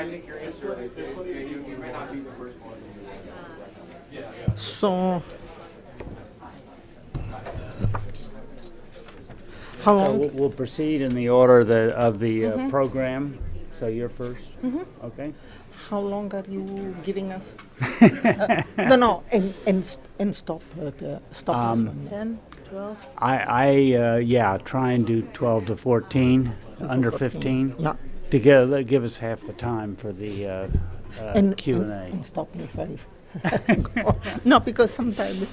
I think your answer, you may not be the first one. So, how long? We'll proceed in the order of the program. So you're first. Okay. How long are you giving us? No, and stop. Stop this one. 10, 12? Yeah, try and do 12 to 14, under 15, Yeah. to give us half the time for the Q&A. And stop me if I No, because sometimes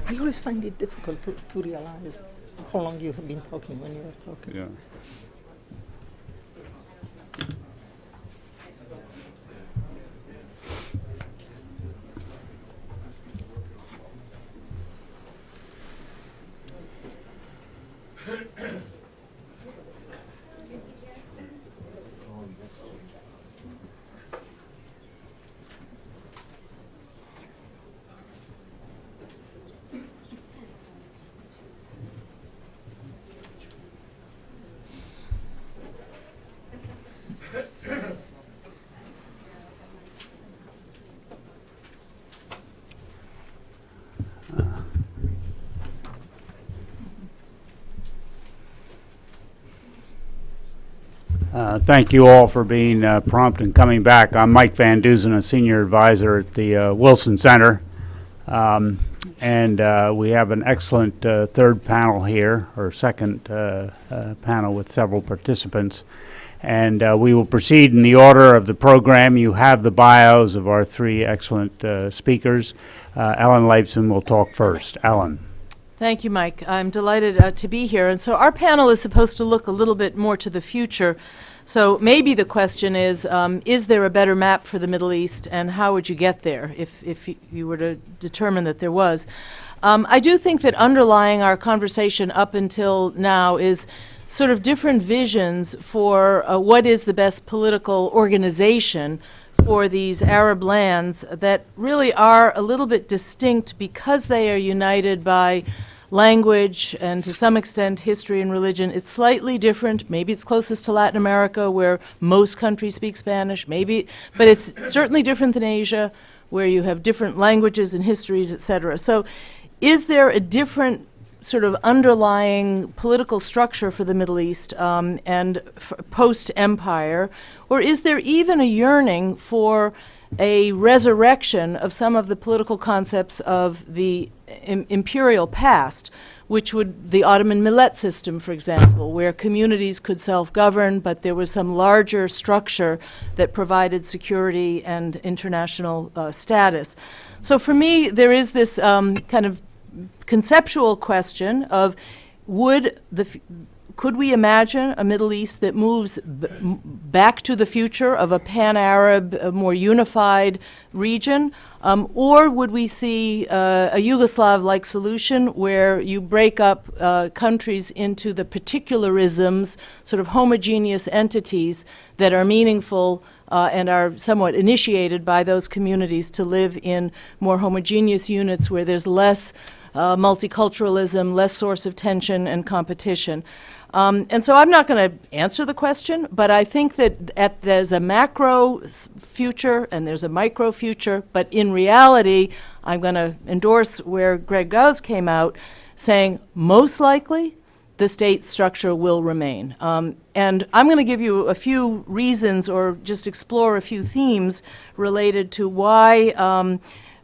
I always find it difficult to realize how long you have been talking when you were talking. Yeah. Thank you all for being prompt and coming back. I'm Mike Van Duzen, a senior advisor at the Wilson Center. And we have an excellent third panel here, or second panel with several participants. And we will proceed in the order of the program. You have the bios of our three excellent speakers. Ellen Leibson will talk first. Ellen. Thank you, Mike. I'm delighted to be here. And so our panel is supposed to look a little bit more to the future. So maybe the question is there a better map for the Middle East, and how would you get there if you were to determine that there was? I do think that underlying our conversation up until now is sort of different visions for what is the best political organization for these Arab lands that really are a little bit distinct because they are united by language and to some extent history and religion. It's slightly different. Maybe it's closest to Latin America where most countries speak Spanish, maybe, but it's certainly different than Asia where you have different languages and histories, etc. So is there a different sort of underlying political structure for the Middle East and post-empire, or is there even a yearning for a resurrection of some of the political concepts of the imperial past, which would, the Ottoman millet system, for example, where communities could self-govern, but there was some larger structure that provided security and international status. So for me, there is this kind of conceptual question of could we imagine a Middle East that moves back to the future of a pan-Arab, more unified region? Or would we see a Yugoslav-like solution where you break up countries into the particularisms, sort of homogeneous entities that are meaningful and are somewhat initiated by those communities to live in more homogeneous units where there's less multiculturalism, less source of tension and competition. And so I'm not going to answer the question, but I think that there's a macro future and there's a micro future, but in reality, I'm going to endorse where Greg Gause came out, saying most likely the state structure will remain. And I'm going to give you a few reasons or just explore a few themes related to why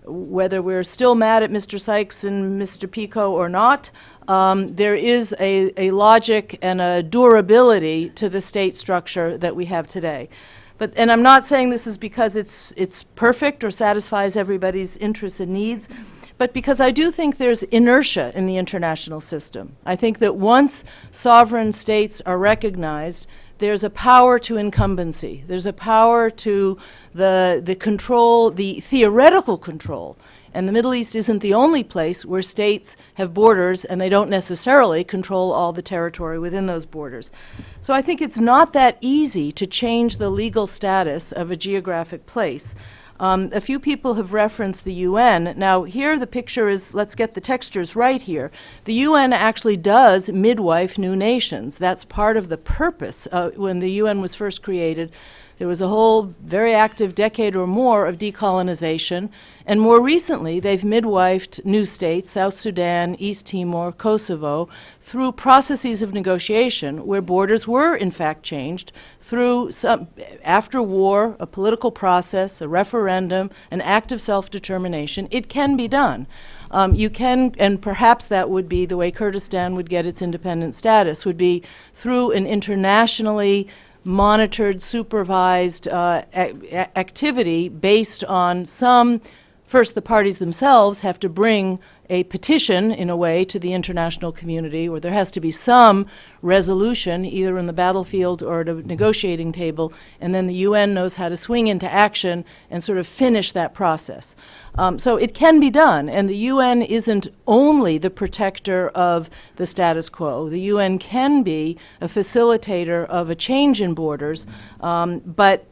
whether we're still mad at Mr. Sykes and Mr. Picot or not, there is a logic and a durability to the state structure that we have today. And I'm not saying this is because it's perfect or satisfies everybody's interests and needs, but because I do think there's inertia in the international system. I think that once sovereign states are recognized, there's a power to incumbency. There's a power to the control, the theoretical control. And the Middle East isn't the only place where states have borders and they don't necessarily control all the territory within those borders. So I think it's not that easy to change the legal status of a geographic place. A few people have referenced the UN. Now here the picture is, let's get the textures right here. The UN actually does midwife new nations. That's part of the purpose when the UN was first created. There was a whole very active decade or more of decolonization, and more recently they've midwifed new states, South Sudan, East Timor, Kosovo, through processes of negotiation where borders were in fact changed through some, after war, a political process, a referendum, an act of self-determination. It can be done. You can, and perhaps that would be the way Kurdistan would get its independent status, would be through an internationally monitored, supervised activity based on some, first the parties themselves have to bring a petition, in a way, to the international community, or there has to be some resolution, either in the battlefield or at a negotiating table, and then the UN knows how to swing into action and sort of finish that process. So it can be done, and the UN isn't only the protector of the status quo. The UN can be a facilitator of a change in borders, but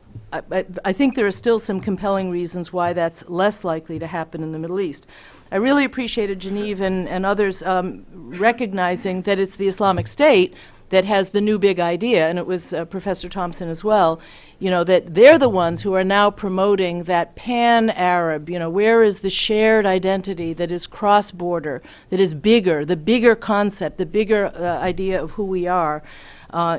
I think there are still some compelling reasons why that's less likely to happen in the Middle East. I really appreciated Genevieve and others recognizing that it's the Islamic State that has the new big idea, and it was Professor Thompson as well, you know, that they're the ones who are now promoting that pan-Arab, you know, where is the shared identity that is cross-border, that is bigger, the bigger concept, the bigger idea of who we are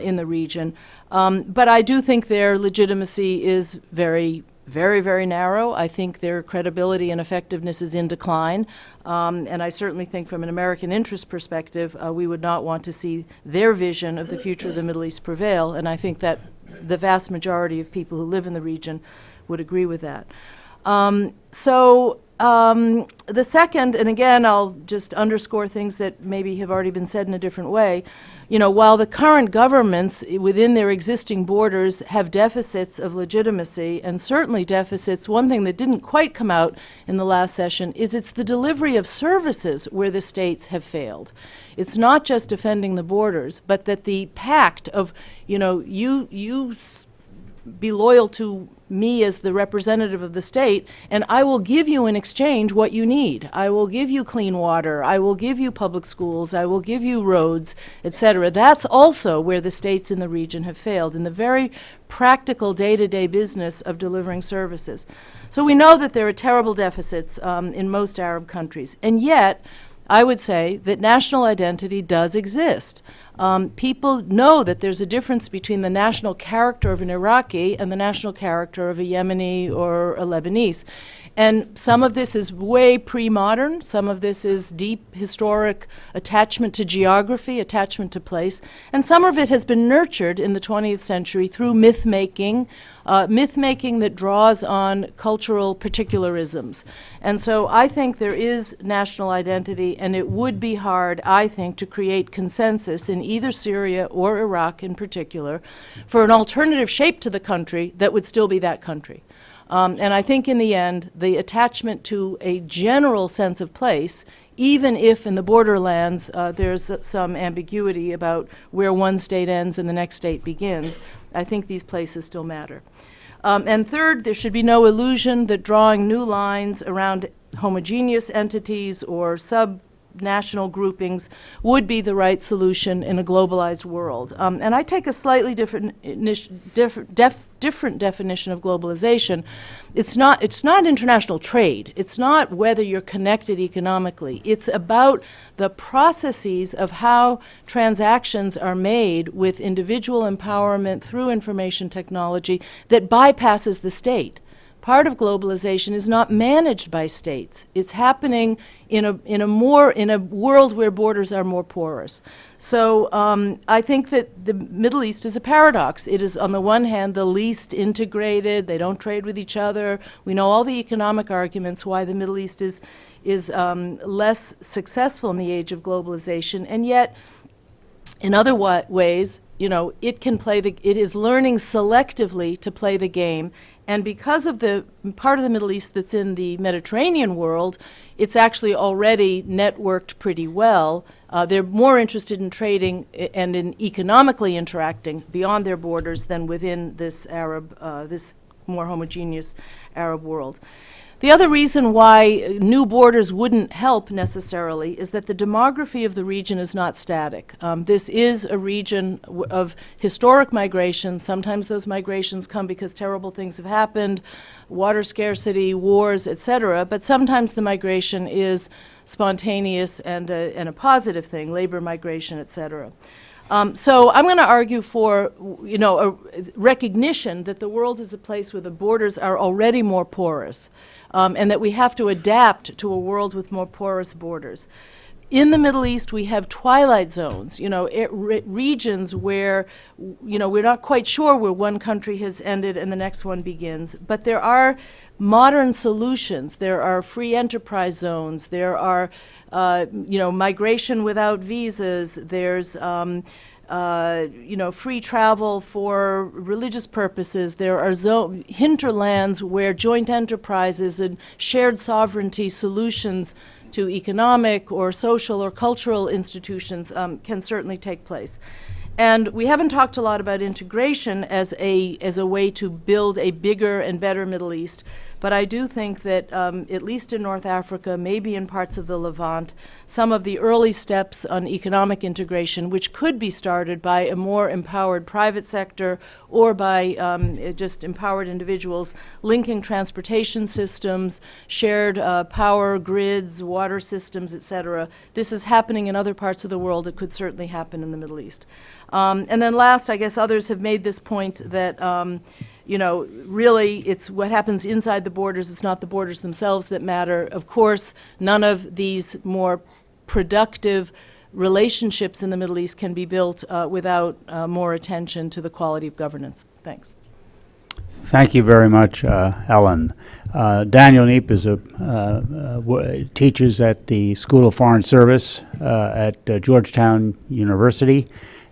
in the region. But I do think their legitimacy is very, very narrow. I think their credibility and effectiveness is in decline. And I certainly think from an American interest perspective, we would not want to see their vision of the future of the Middle East prevail. And I think that the vast majority of people who live in the region would agree with that. The second, and again, I'll just underscore things that maybe have already been said in a different way, you know, while the current governments within their existing borders have deficits of legitimacy, and certainly deficits, one thing that didn't quite come out in the last session is it's the delivery of services where the states have failed. It's not just defending the borders, but that the pact of, you know, you be loyal to me as the representative of the state, and I will give you in exchange what you need. I will give you clean water. I will give you public schools. I will give you roads, etc. That's also where the states in the region have failed, in the very practical day-to-day business of delivering services. So we know that there are terrible deficits in most Arab countries, and yet I would say that national identity does exist. People know that there's a difference between the national character of an Iraqi and the national character of a Yemeni or a Lebanese. And some of this is way pre-modern, some of this is deep historic attachment to geography, attachment to place, and some of it has been nurtured in the 20th century through myth-making that draws on cultural particularisms. And so I think there is national identity, and it would be hard, I think, to create consensus in either Syria or Iraq in particular for an alternative shape to the country that would still be that country. And I think in the end, the attachment to a general sense of place, even if in the borderlands there's some ambiguity about where one state ends and the next state begins, I think these places still matter. And third, there should be no illusion that drawing new lines around homogeneous entities or sub-national groupings would be the right solution in a globalized world. And I take a slightly different definition of globalization. It's not international trade. It's not whether you're connected economically. It's about the processes of how transactions are made with individual empowerment through information technology that bypasses the state. Part of globalization is not managed by states. It's happening in a world where borders are more porous. So I think that the Middle East is a paradox. It is, on the one hand, the least integrated. They don't trade with each other. We know all the economic arguments why the Middle East is less successful in the age of globalization, and yet, in other ways, you know, it is learning selectively to play the game. And because of the part of the Middle East that's in the Mediterranean world, it's actually already networked pretty well. They're more interested in trading and in economically interacting beyond their borders than within this this more homogeneous Arab world. The other reason why new borders wouldn't help necessarily is that the demography of the region is not static. This is a region of historic migration. Sometimes those migrations come because terrible things have happened, water scarcity, wars, etc. But sometimes the migration is spontaneous and a positive thing, labor migration, etc. So I'm going to argue for, a recognition that the world is a place where the borders are already more porous, and that we have to adapt to a world with more porous borders. In the Middle East, we have twilight zones, regions where, we're not quite sure where one country has ended and the next one begins. But there are modern solutions. There are free enterprise zones. There are, migration without visas. There's, free travel for religious purposes. There are hinterlands where joint enterprises and shared sovereignty solutions to economic or social or cultural institutions can certainly take place. And we haven't talked a lot about integration as a way to build a bigger and better Middle East, but I do think that at least in North Africa, maybe in parts of the Levant, some of the early steps on economic integration, which could be started by a more empowered private sector or by just empowered individuals, linking transportation systems, shared power grids, water systems, etc. This is happening in other parts of the world. It could certainly happen in the Middle East. And then last, I guess others have made this point that, really it's what happens inside the borders. It's not the borders themselves that matter. Of course, none of these more productive relationships in the Middle East can be built without more attention to the quality of governance. Thanks. Thank you very much, Ellen. Daniel Neep is teaches at the School of Foreign Service at Georgetown University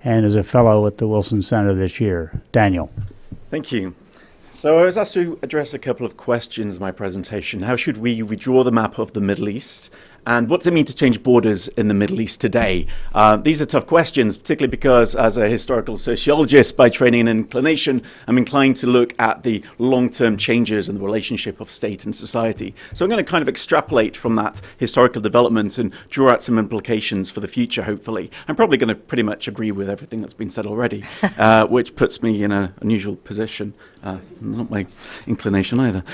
and is a fellow at the Wilson Center this year. Daniel. Thank you. So I was asked to address a couple of questions in my presentation. How should we redraw the map of the Middle East? And what does it mean to change borders in the Middle East today? These are tough questions, particularly because as a historical sociologist by training and inclination, I'm inclined to look at the long-term changes in the relationship of state and society. So I'm going to kind of extrapolate from that historical development and draw out some implications for the future, hopefully. I'm probably going to pretty much agree with everything that's been said already, which puts me in an unusual position. Not my inclination either.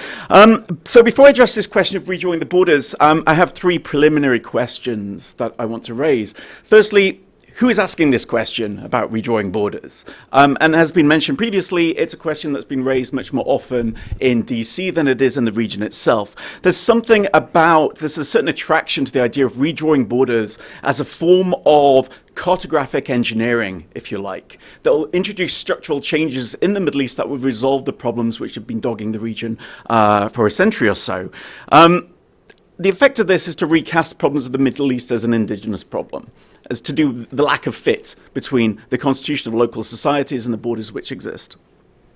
So before I address this question of redrawing the borders, I have three preliminary questions that I want to raise. Firstly, who is asking this question about redrawing borders? And as been mentioned previously, it's a question that's been raised much more often in DC than it is in the region itself. There's a certain attraction to the idea of redrawing borders as a form of cartographic engineering, if you like, that will introduce structural changes in the Middle East that will resolve the problems which have been dogging the region for a century or so. The effect of this is to recast problems of the Middle East as an indigenous problem, as to do the lack of fit between the constitution of local societies and the borders which exist.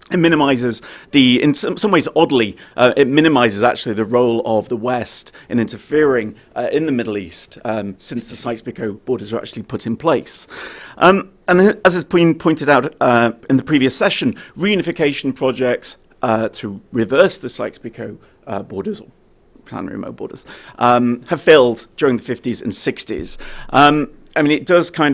It minimizes in some ways oddly, it minimizes actually the role of the West in interfering in the Middle East since the Sykes-Picot borders were actually put in place. And as has been pointed out in the previous session, reunification projects to reverse the Sykes-Picot borders, or plan remote borders, have failed during the 50s and 60s. It does kind